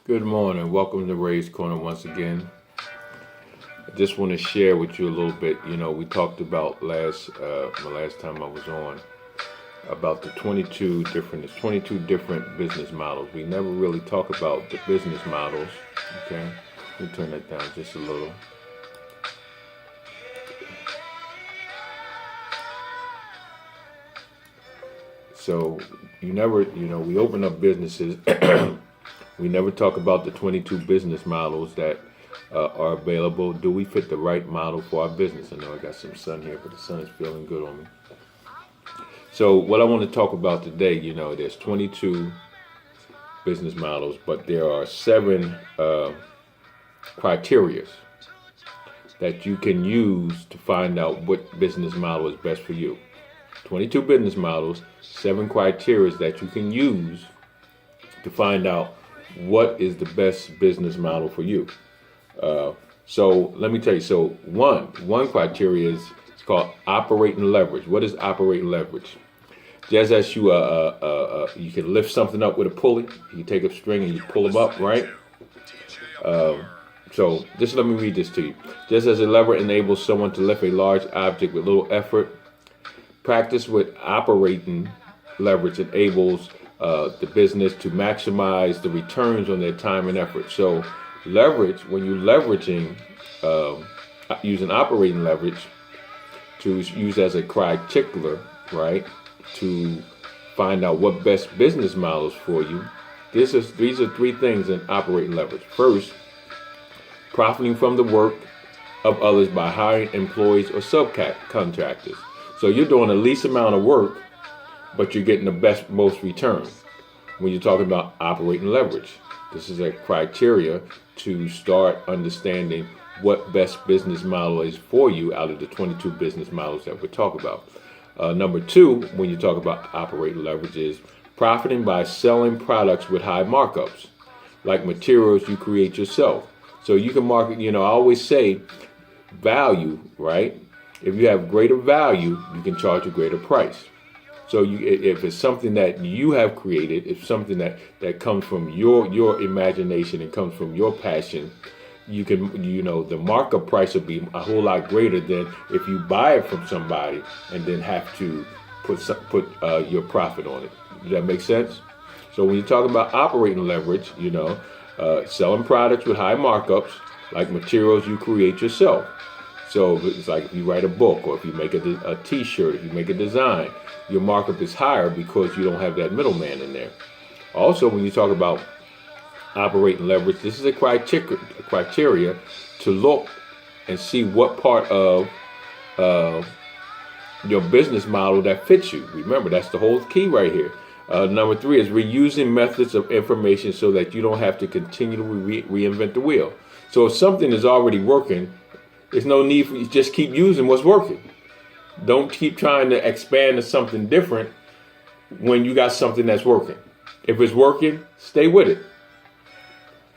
Good morning. Welcome to Ray's Corner once again. I just want to share with you a little bit. We talked about my last time I was on about the 22 different business models. We never really talk about the business models. Okay, let me turn that down just a little. So we open up businesses. We never talk about the 22 business models that are available. Do we fit the right model for our business? I know I got some sun here, but the sun is feeling good on me. So what I want to talk about today, there's 22 business models, but there are 7 criteria that you can use to find out what business model is best for you. 22 business models, 7 criteria that you can use to find out what is the best business model for you. So let me tell you. So one criteria is it's called operating leverage. What is operating leverage? Just as you can lift something up with a pulley. You take a string and you pull them up, right? So just let me read this to you. Just as a lever enables someone to lift a large object with little effort, practice with operating leverage enables the business to maximize the returns on their time and effort. So leverage, when you're leveraging, using operating leverage to use as a criteria, right, to find out what best business models for you. These are 3 things in operating leverage. First, profiting from the work of others by hiring employees or subcontractors. So you're doing the least amount of work, but you're getting the most return. When you're talking about operating leverage, this is a criteria to start understanding what best business model is for you out of the 22 business models that we're talking about. Number 2, when you talk about operating leverage, is profiting by selling products with high markups, like materials you create yourself. So you can market, I always say value, right? If you have greater value, you can charge a greater price. So if it's something that you have created, if something that comes from your imagination and comes from your passion, you can, the markup price will be a whole lot greater than if you buy it from somebody and then have to put your profit on it. Does that make sense? So when you talk about operating leverage, selling products with high markups, like materials you create yourself. So it's like if you write a book, or if you make a T-shirt, if you make a design, your markup is higher because you don't have that middleman in there. Also, when you talk about operating leverage, this is a criteria to look and see what part of your business model that fits you. Remember, that's the whole key right here. Number 3 is reusing methods of information so that you don't have to continually reinvent the wheel. So if something is already working, there's no need for you to just keep using what's working. Don't keep trying to expand to something different when you got something that's working. If it's working, stay with it.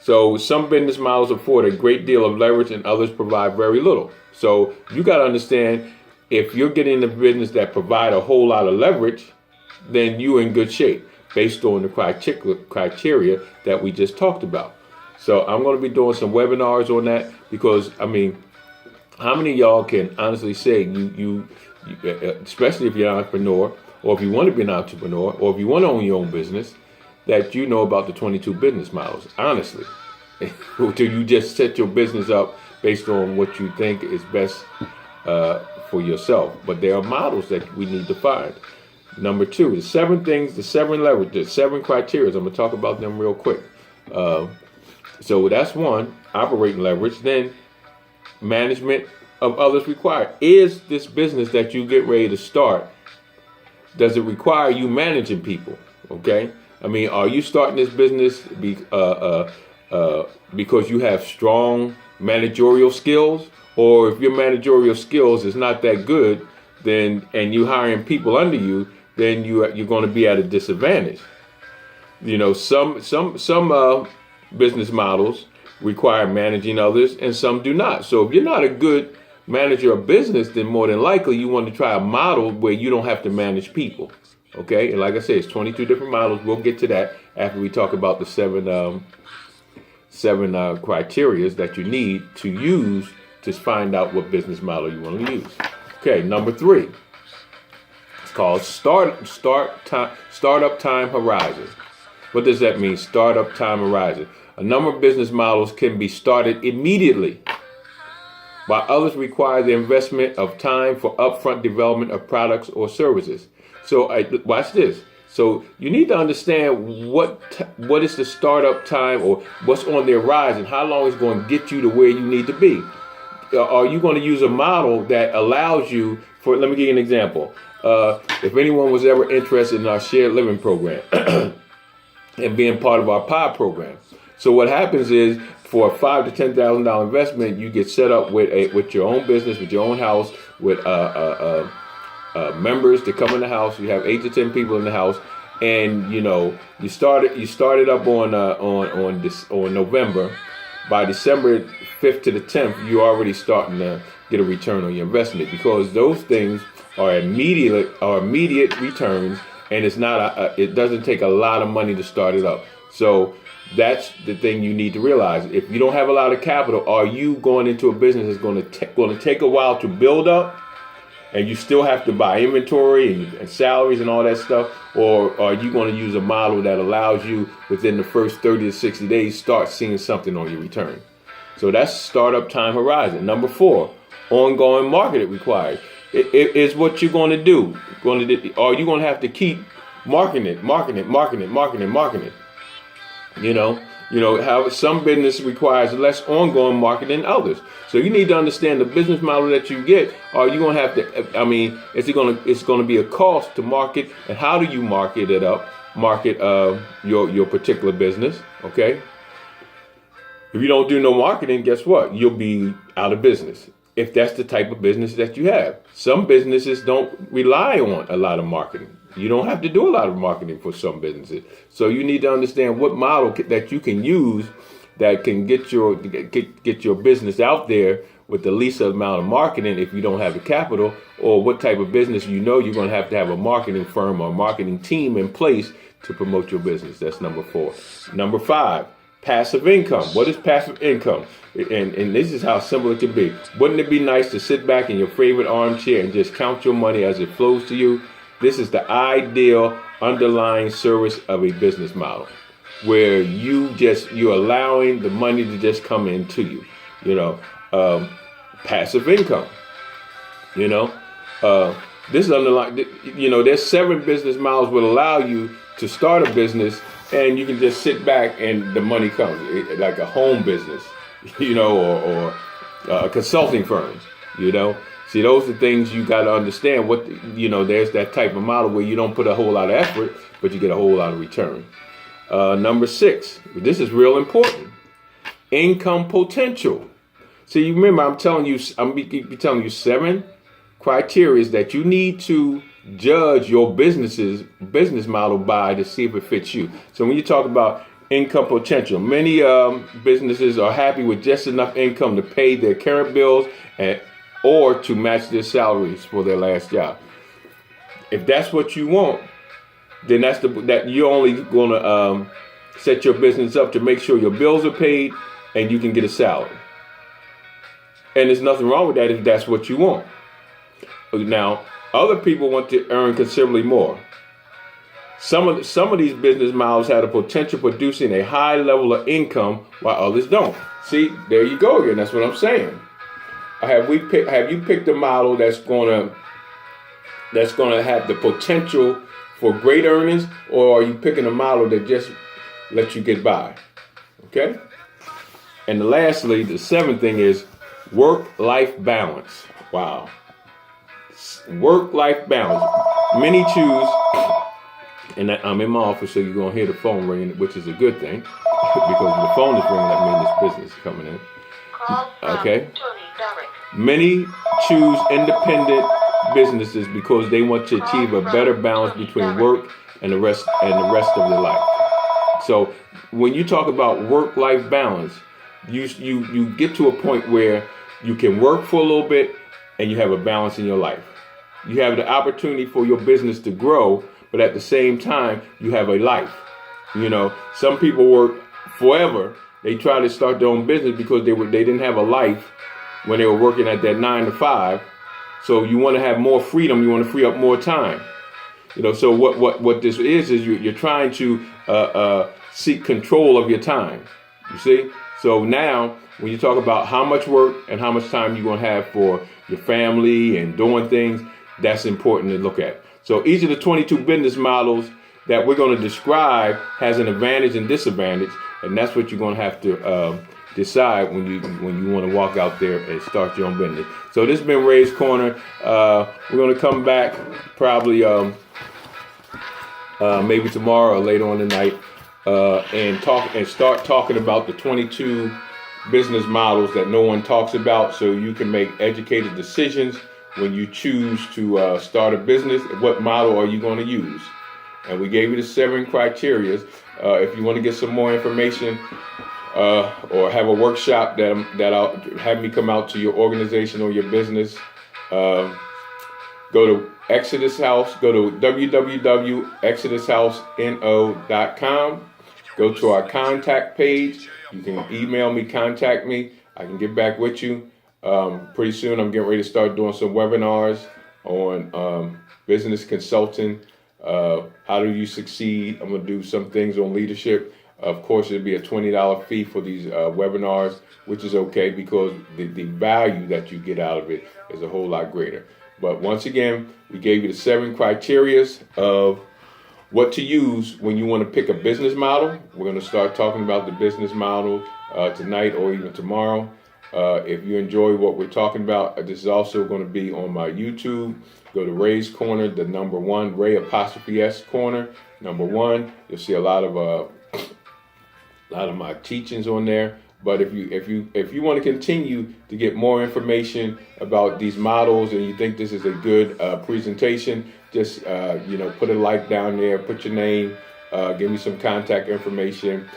So some business models afford a great deal of leverage and others provide very little. So you got to understand, if you're getting in the business that provide a whole lot of leverage, then you're in good shape based on the criteria that we just talked about. So I'm going to be doing some webinars on that because, how many of y'all can honestly say you especially if you're an entrepreneur, or if you want to be an entrepreneur, or if you want to own your own business, that you know about the 22 business models? Honestly, do you just set your business up based on what you think is best for yourself? But there are models that we need to find. Number 2, the 7 leverage, the 7 criteria. I'm going to talk about them real quick. So that's 1, operating leverage. Then management of others required. Is this business that you get ready to start, does it require you managing people? Okay, are you starting this business because you have strong managerial skills, or if your managerial skills is not that good, then and you hiring people under you, then you're going to be at a disadvantage. Some business models require managing others and some do not. So if you're not a good manager of business, then more than likely you want to try a model where you don't have to manage people. Okay, and like I said, it's 22 different models. We'll get to that after we talk about the criteria that you need to use to find out what business model you want to use. Okay, number 3. It's called startup time horizon. What does that mean? Startup time horizon. A number of business models can be started immediately, while others require the investment of time for upfront development of products or services. So watch this. So you need to understand what is the startup time, or what's on the horizon. How long is going to get you to where you need to be? Are you going to use a model that allows you for? Let me give you an example. If anyone was ever interested in our shared living program and being part of our pod program, so what happens is, for a $5,000 to $10,000 investment, you get set up with your own business, with your own house, with members to come in the house. You have 8 to 10 people in the house, and you started up on November. By December 5th to the 10th, you're already starting to get a return on your investment, because those things are immediate returns, and it doesn't take a lot of money to start it up. So that's the thing you need to realize. If you don't have a lot of capital, are you going into a business that's going to take a while to build up, and you still have to buy inventory and salaries and all that stuff? Or are you going to use a model that allows you within the first 30 to 60 days start seeing something on your return? So that's startup time horizon. Number 4, ongoing marketing required. It is what you're going to do. Are you going to have to keep marketing? How some business requires less ongoing marketing than others. So you need to understand the business model that you get. Are you going to have to? It's going to be a cost to market, and how do you market your particular business? Okay. If you don't do no marketing, guess what? You'll be out of business. If that's the type of business that you have. Some businesses don't rely on a lot of marketing. You don't have to do a lot of marketing for some businesses. So you need to understand what model that you can use that can get your business out there with the least amount of marketing if you don't have the capital, or what type of business you're going to have a marketing firm or marketing team in place to promote your business. That's number 4. Number 5, passive income. What is passive income? And this is how simple it can be. Wouldn't it be nice to sit back in your favorite armchair and just count your money as it flows to you? This is the ideal underlying service of a business model, where you're allowing the money to just come into you. Passive income. This is underlying. There's 7 business models will allow you to start a business, and you can just sit back and the money comes, like a home business, or a consulting firm, See, those are things you got to understand. There's that type of model where you don't put a whole lot of effort, but you get a whole lot of return. Number 6, this is real important. Income potential. See, you remember I'm telling you 7 criteria that you need to judge your business model by to see if it fits you. So when you talk about income potential, many businesses are happy with just enough income to pay their current bills or to match their salaries for their last job. If that's what you want, then that you're only going to set your business up to make sure your bills are paid and you can get a salary. And there's nothing wrong with that if that's what you want. Now, other people want to earn considerably more. Some of these business models have the potential of producing a high level of income, while others don't. See, there you go again. That's what I'm saying. Have you picked a model that's gonna have the potential for great earnings, or are you picking a model that just lets you get by? Okay. And lastly, the 7th thing is work-life balance. Wow. Work-life balance. Many choose, and I'm in my office, so you're gonna hear the phone ringing, which is a good thing, because the phone is ringing. That means this business is coming in. Okay. Many choose independent businesses because they want to achieve a better balance between work and the rest of their life. So when you talk about work-life balance, you get to a point where you can work for a little bit and you have a balance in your life. You have the opportunity for your business to grow, but at the same time, you have a life. Some people work forever They try to start their own business because they didn't have a life when they were working at that 9 to 5. So you want to have more freedom. You want to free up more time. So what this is you're trying to seek control of your time. You see? So now when you talk about how much work and how much time you're going to have for your family and doing things, that's important to look at. So each of the 22 business models that we're going to describe has an advantage and disadvantage, and that's what you're going to have to decide when you want to walk out there and start your own business. So this has been Ray's Corner. We're going to come back probably maybe tomorrow or later on tonight and start talking about the 22 business models that no one talks about, so you can make educated decisions when you choose to start a business. What model are you going to use? And we gave you the 7 criteria. If you want to get some more information or have a workshop that I'll have me come out to your organization or your business, go to Exodus House. Go to www.exodushouseno.com. Go to our contact page. You can email me, contact me. I can get back with you. Pretty soon I'm getting ready to start doing some webinars on business consulting. How do you succeed? I'm going to do some things on leadership. Of course, it'll be a $20 fee for these webinars, which is okay because the value that you get out of it is a whole lot greater. But once again, we gave you the 7 criteria of what to use when you want to pick a business model. We're going to start talking about the business model tonight or even tomorrow. If you enjoy what we're talking about, this is also going to be on my YouTube. Go to Ray's Corner, the number 1, Ray _S Corner, number 1. You'll see a lot of my teachings on there. But if you want to continue to get more information about these models and you think this is a good presentation, just put a like down there, put your name, give me some contact information,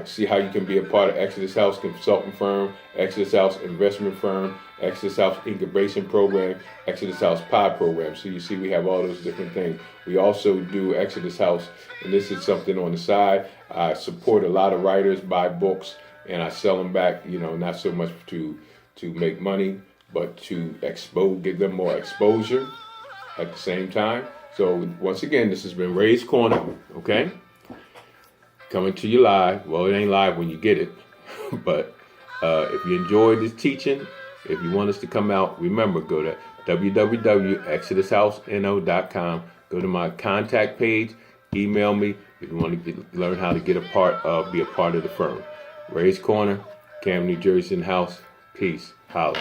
see how you can be a part of Exodus House Consulting Firm, Exodus House Investment Firm, Exodus House Incubation Program, Exodus House Pod Program. So you see we have all those different things. We also do Exodus House, and this is something on the side. I support a lot of writers, buy books, and I sell them back, not so much to make money, but to give them more exposure at the same time. So once again, this has been Ray's Corner, okay? Coming to you live. Well, it ain't live when you get it, but if you enjoyed this teaching, if you want us to come out, remember, go to www.exodushouseno.com. Go to my contact page, email me if you want to learn how to be a part of the firm. Ray's Corner, Cam, New Jersey in house. Peace. Holla.